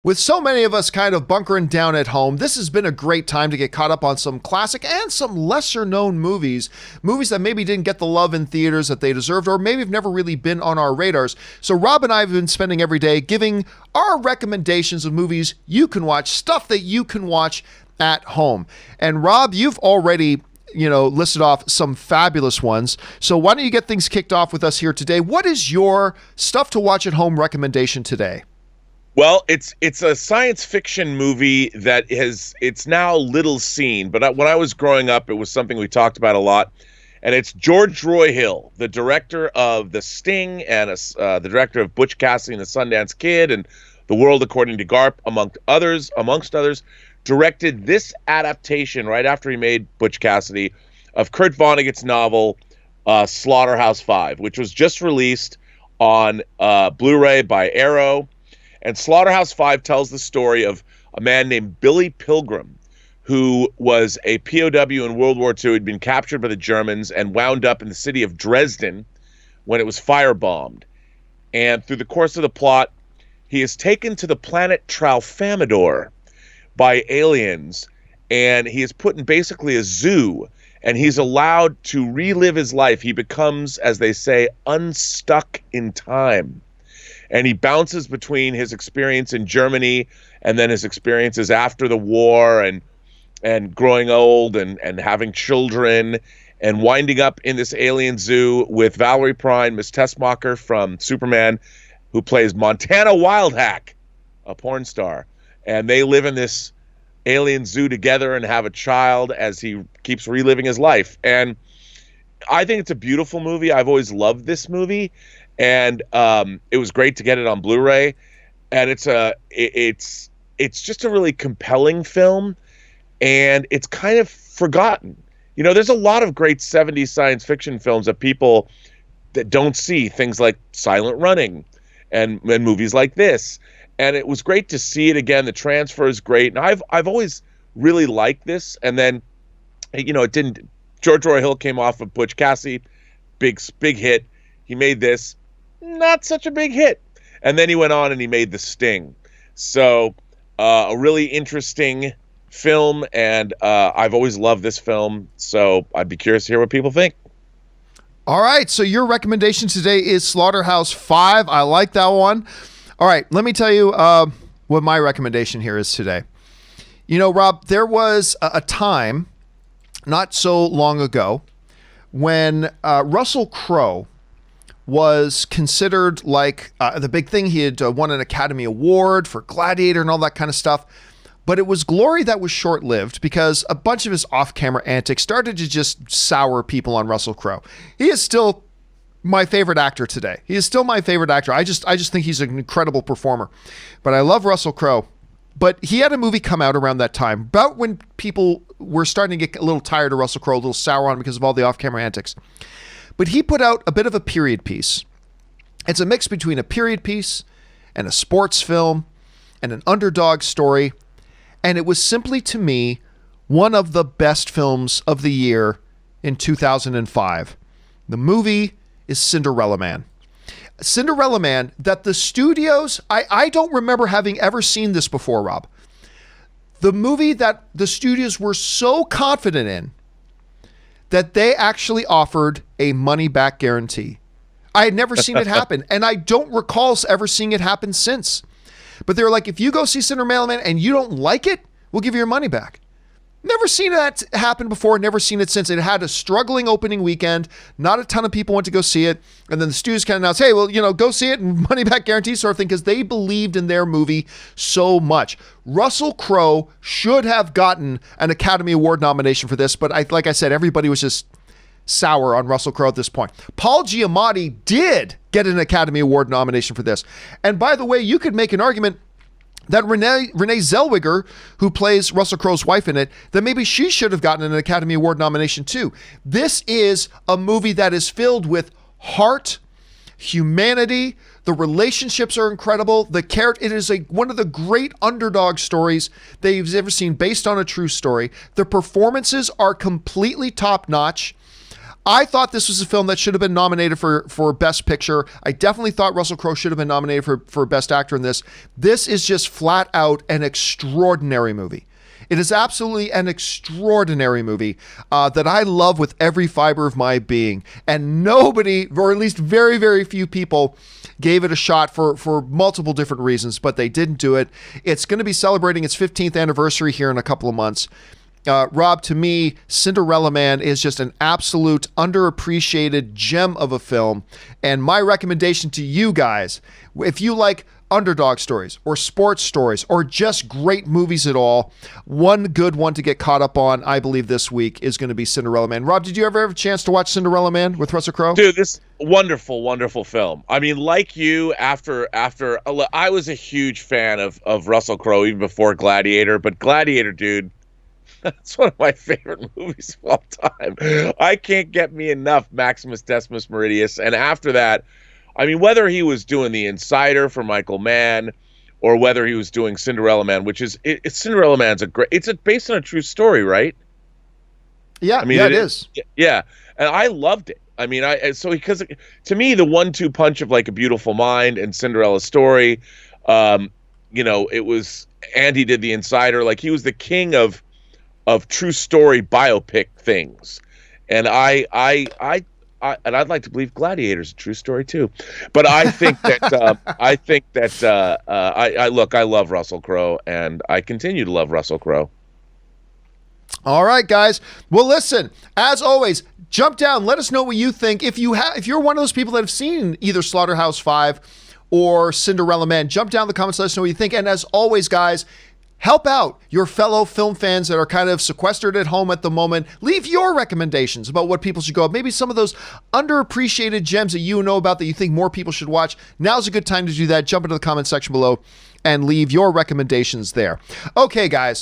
With so many of us kind of bunkering down at home, this has been a great time to get caught up on some classic and some lesser known movies that maybe didn't get the love in theaters that they deserved, or maybe have never really been on our radars. So Rob and I have been spending every day giving our recommendations of movies you can watch, stuff that you can watch at home. And Rob, you've already listed off some fabulous ones. So why don't you get things kicked off with us here today? What is your stuff to watch at home recommendation today? Well, it's a science fiction movie it's now little seen, but when I was growing up, it was something we talked about a lot. And it's George Roy Hill, the director of The Sting and the director of Butch Cassidy and the Sundance Kid and The World According to Garp, amongst others, directed this adaptation right after he made Butch Cassidy of Kurt Vonnegut's novel Slaughterhouse-Five, which was just released on Blu-ray by Arrow. And Slaughterhouse-Five tells the story of a man named Billy Pilgrim, who was a POW in World War II. He'd been captured by the Germans and wound up in the city of Dresden when it was firebombed. And through the course of the plot, he is taken to the planet Tralfamadore by aliens, and he is put in basically a zoo, and he's allowed to relive his life. He becomes, as they say, unstuck in time. And he bounces between his experience in Germany and then his experiences after the war and growing old and having children and winding up in this alien zoo with Valerie Prine, Miss Tessmacher from Superman, who plays Montana Wildhack, a porn star. And they live in this alien zoo together and have a child as he keeps reliving his life. And I think it's a beautiful movie. I've always loved this movie. And it was great to get it on Blu-ray, and it's just a really compelling film, and it's kind of forgotten. There's a lot of great 70s science fiction films that people that don't see, things like Silent Running and movies like this. And it was great to see it again. The transfer is great, and I've always really liked this. And then, it didn't. George Roy Hill came off of Butch Cassidy, big hit. He made this. Not such a big hit. And then he went on and he made The Sting. So a really interesting film, and I've always loved this film, so I'd be curious to hear what people think. All right, so your recommendation today is Slaughterhouse-Five. I like that one. All right, let me tell you what my recommendation here is today. Rob, there was a time not so long ago when Russell Crowe was considered like the big thing. He had won an Academy Award for Gladiator and all that kind of stuff. But it was glory that was short-lived because a bunch of his off-camera antics started to just sour people on Russell Crowe. He is still my favorite actor today. He is still my favorite actor. I just think he's an incredible performer. But I love Russell Crowe. But he had a movie come out around that time, about when people were starting to get a little tired of Russell Crowe, a little sour on him because of all the off-camera antics. But he put out a bit of a period piece. It's a mix between a period piece and a sports film and an underdog story. And it was simply, to me, one of the best films of the year in 2005. The movie is Cinderella Man. Cinderella Man, that the studios, I don't remember having ever seen this before, Rob. The movie that the studios were so confident in that they actually offered a money-back guarantee. I had never seen it happen, and I don't recall ever seeing it happen since. But they were like, if you go see Cinderella Man and you don't like it, we'll give you your money back. Never seen that happen before, never seen it since. It had a struggling opening weekend. Not a ton of people went to go see it. And then the studios kind of announced, hey, well, go see it and money back guarantee sort of thing, because they believed in their movie so much. Russell Crowe should have gotten an Academy Award nomination for this, but like I said, everybody was just sour on Russell Crowe at this point. Paul Giamatti did get an Academy Award nomination for this. And by the way, you could make an argument that Renee Zellweger, who plays Russell Crowe's wife in it, that maybe she should have gotten an Academy Award nomination too. This is a movie that is filled with heart, humanity. The relationships are incredible. It is one of the great underdog stories that you've ever seen, based on a true story. The performances are completely top-notch. I thought this was a film that should have been nominated for Best Picture. I definitely thought Russell Crowe should have been nominated for Best Actor in this. This is just flat out an extraordinary movie. It is absolutely an extraordinary movie that I love with every fiber of my being. And nobody, or at least very, very few people, gave it a shot for multiple different reasons, but they didn't do it. It's going to be celebrating its 15th anniversary here in a couple of months. Rob, to me, Cinderella Man is just an absolute underappreciated gem of a film. And my recommendation to you guys, if you like underdog stories or sports stories or just great movies at all, one good one to get caught up on, I believe, this week is going to be Cinderella Man. Rob, did you ever have a chance to watch Cinderella Man with Russell Crowe? Dude, this wonderful, wonderful film. I mean, like you, after I was a huge fan of Russell Crowe even before Gladiator, but Gladiator, dude, that's one of my favorite movies of all time. I can't get me enough Maximus Decimus Meridius. And after that, I mean, whether he was doing The Insider for Michael Mann or whether he was doing Cinderella Man, which is Cinderella Man's it's based on a true story, right? Yeah, I mean, it is. Yeah, and I loved it. I mean, because to me, the 1-2 punch of like A Beautiful Mind and Cinderella's story, it was, and he did The Insider. Like, he was the king of true story biopic things, and I'd like to believe Gladiator's a true story too, but I think that I love Russell Crowe, and I continue to love Russell Crowe. All right, guys. Well, listen, as always, jump down. Let us know what you think. If you're one of those people that have seen either Slaughterhouse-Five or Cinderella Man, jump down in the comments. Let us know what you think. And as always, guys, help out your fellow film fans that are kind of sequestered at home at the moment. Leave your recommendations about what people should go up. Maybe some of those underappreciated gems that you know about that you think more people should watch. Now's a good time to do that. Jump into the comment section below and leave your recommendations there. Okay, guys.